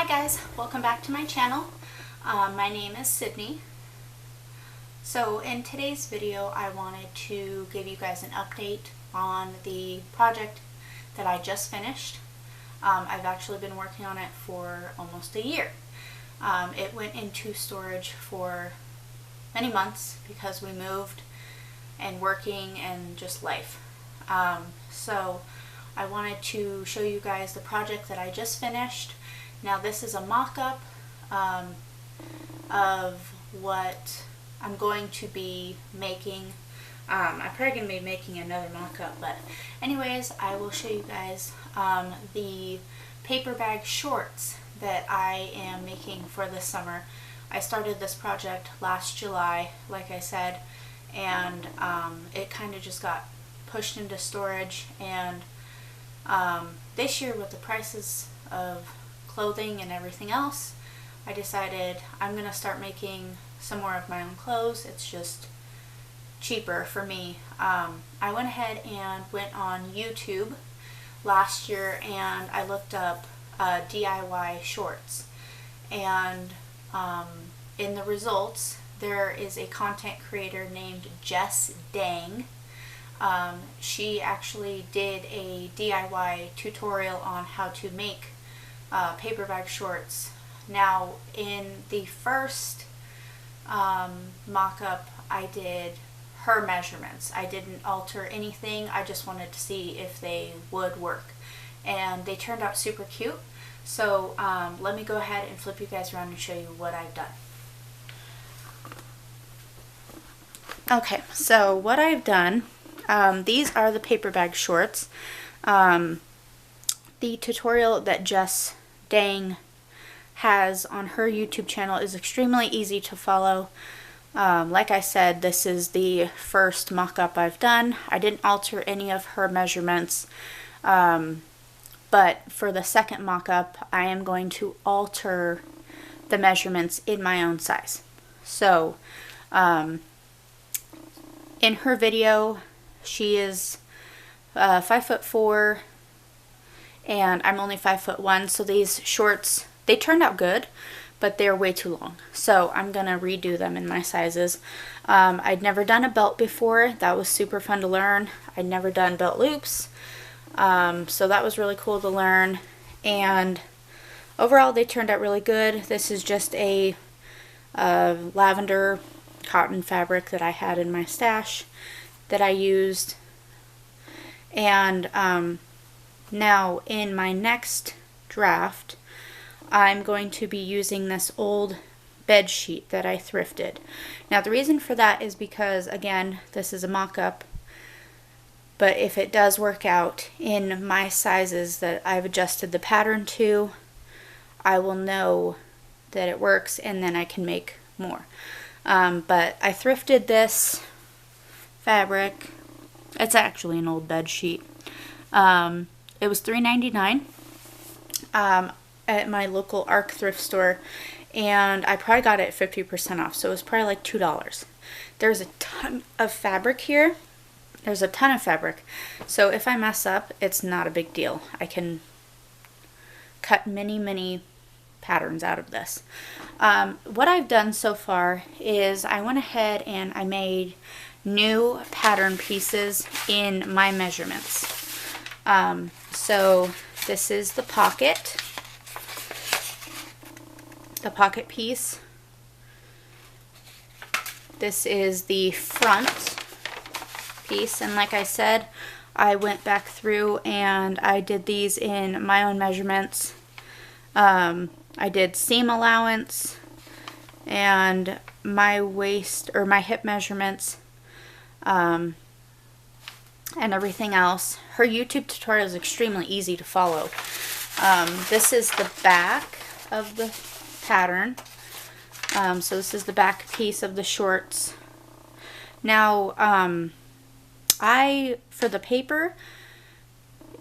Hi guys, welcome back to my channel. My name is Sydney. So in today's video I wanted to give you guys an update on the project that I just finished. I've actually been working on it for almost a year. It went into storage for many months because we moved and working and just life. So I wanted to show you guys the project that I just finished. Now this is a mock-up of what I'm going to be making. I'm probably going to be making another mock-up, but anyways, I will show you guys the paper bag shorts that I am making for this summer. I started this project last July, like I said, and it kind of just got pushed into storage, and this year with the prices of clothing and everything else, I decided I'm going to start making some more of my own clothes. It's just cheaper for me. I went ahead and went on YouTube last year and I looked up DIY shorts, and in the results there is a content creator named Jess Dang. She actually did a DIY tutorial on how to make paper bag shorts. Now in the first mock-up I did her measurements. I didn't alter anything. I just wanted to see if they would work, and they turned out super cute. So let me go ahead and flip you guys around and show you what I've done. Okay, so what I've done, these are the paper bag shorts. The tutorial that Jess Dang has on her YouTube channel is extremely easy to follow. Like I said, this is the first mock-up I've done. I didn't alter any of her measurements, but for the second mock-up I am going to alter the measurements in my own size. So in her video she is 5'4", and I'm only 5'1", so these shorts, they turned out good, but they're way too long. So I'm gonna redo them in my sizes. I'd never done a belt before. That was super fun to learn. I'd never done belt loops, so that was really cool to learn. And overall, they turned out really good. This is just a lavender cotton fabric that I had in my stash that I used. And now in my next draft I'm going to be using this old bed sheet that I thrifted. Now the reason for that is because, again, this is a mock-up, but if it does work out in my sizes that I've adjusted the pattern to, I will know that it works and then I can make more. But I thrifted this fabric. It's actually an old bed sheet. It was $3.99 at my local ARC thrift store, and I probably got it at 50% off, so it was probably like $2. There's a ton of fabric here. There's a ton of fabric, so if I mess up, it's not a big deal. I can cut many patterns out of this. What I've done so far is I went ahead and I made new pattern pieces in my measurements. So this is the pocket piece. This is the front piece, and like I said, I went back through and I did these in my own measurements. I did seam allowance and my waist or my hip measurements, and everything else. Her YouTube tutorial is extremely easy to follow. This is the back of the pattern. So this is the back piece of the shorts. Now, for the paper,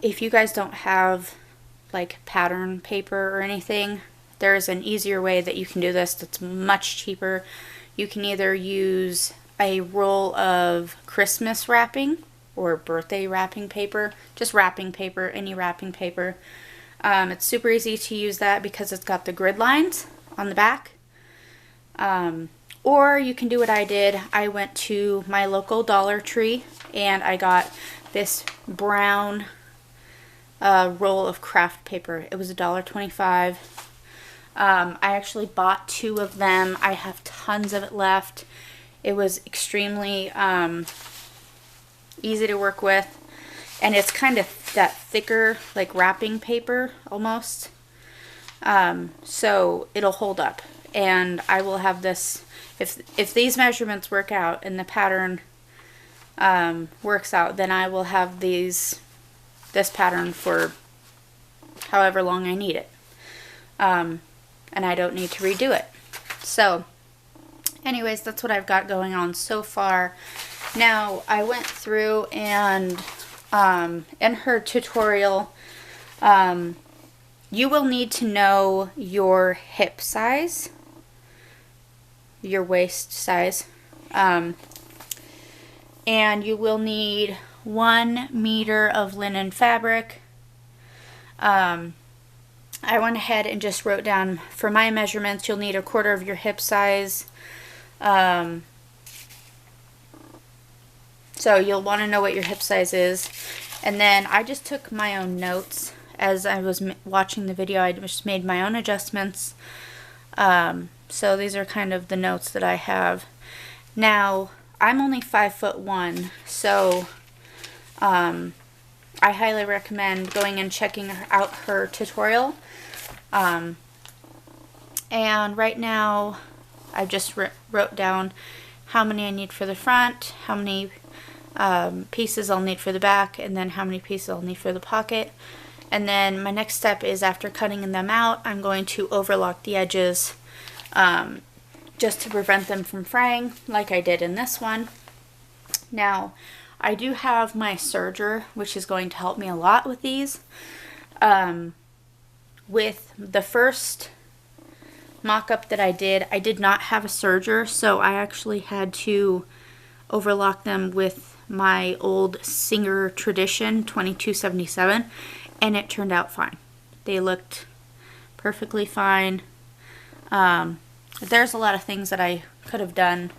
if you guys don't have like pattern paper or anything, there's an easier way that you can do this that's much cheaper. You can either use a roll of Christmas wrapping or birthday wrapping paper, just wrapping paper, any wrapping paper. It's super easy to use that because it's got the grid lines on the back. Or you can do what I did. I went to my local Dollar Tree and I got this brown roll of craft paper. It was $1.25. I actually bought 2 of them. I have tons of it left. It was extremely easy to work with, and it's kind of that thicker, like wrapping paper almost. So it'll hold up, and I will have this, if these measurements work out and the pattern works out, then I will have this pattern for however long I need it. And I don't need to redo it. So anyways, that's what I've got going on so far. Now, I went through and in her tutorial, you will need to know your hip size, your waist size, and you will need 1 meter of linen fabric. I went ahead and just wrote down, for my measurements, you'll need 1/4 of your hip size. So you'll want to know what your hip size is. And then I just took my own notes as I was watching the video. I just made my own adjustments. So these are kind of the notes that I have. Now, I'm only 5'1", so I highly recommend going and checking out her tutorial. And right now, I just wrote down how many I need for the front, how many pieces I'll need for the back, and then how many pieces I'll need for the pocket. And then my next step is, after cutting them out, I'm going to overlock the edges just to prevent them from fraying, like I did in this one. Now, I do have my serger, which is going to help me a lot with these. With the first mock-up that I did not have a serger, so I actually had to overlock them with my old Singer Tradition 2277, and it turned out fine. They looked perfectly fine. There's a lot of things that I could have done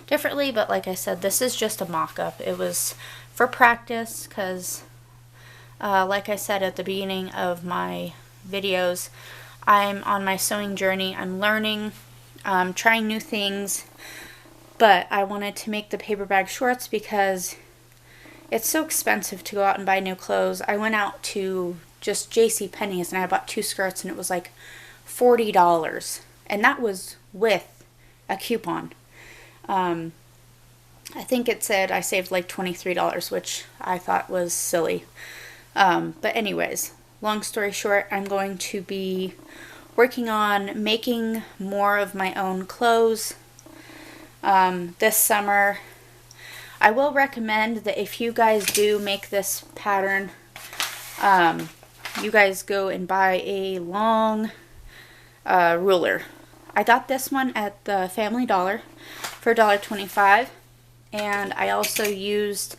differently, but like I said, this is just a mock-up. It was for practice because, like I said at the beginning of my videos, I'm on my sewing journey. I'm learning, trying new things, but I wanted to make the paper bag shorts because it's so expensive to go out and buy new clothes. I went out to just JCPenney's and I bought 2 skirts and it was like $40, and that was with a coupon. I think it said I saved like $23, which I thought was silly. But anyways, long story short, I'm going to be working on making more of my own clothes this summer. I will recommend that if you guys do make this pattern, you guys go and buy a long ruler. I got this one at the Family Dollar for $1.25, and I also used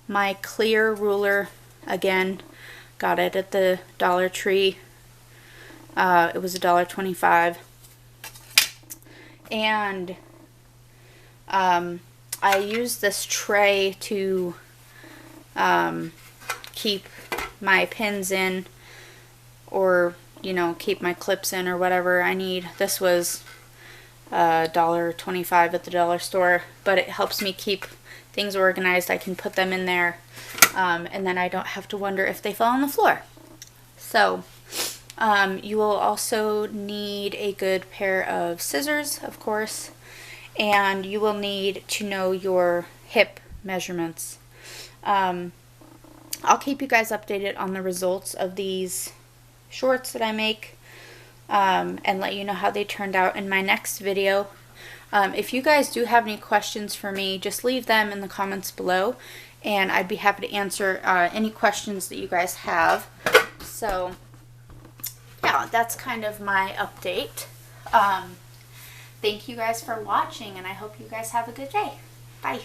my clear ruler again. Got it at the Dollar Tree. It was $1.25, and I used this tray to keep my pins in, or keep my clips in, or whatever I need. This was $1.25 at the dollar store, but it helps me keep things organized. I can put them in there, and then I don't have to wonder if they fall on the floor. So you will also need a good pair of scissors, of course, and you will need to know your hip measurements. I'll keep you guys updated on the results of these shorts that I make, and let you know how they turned out in my next video. If you guys do have any questions for me, just leave them in the comments below, and I'd be happy to answer any questions that you guys have. So yeah, that's kind of my update. Thank you guys for watching, and I hope you guys have a good day. Bye.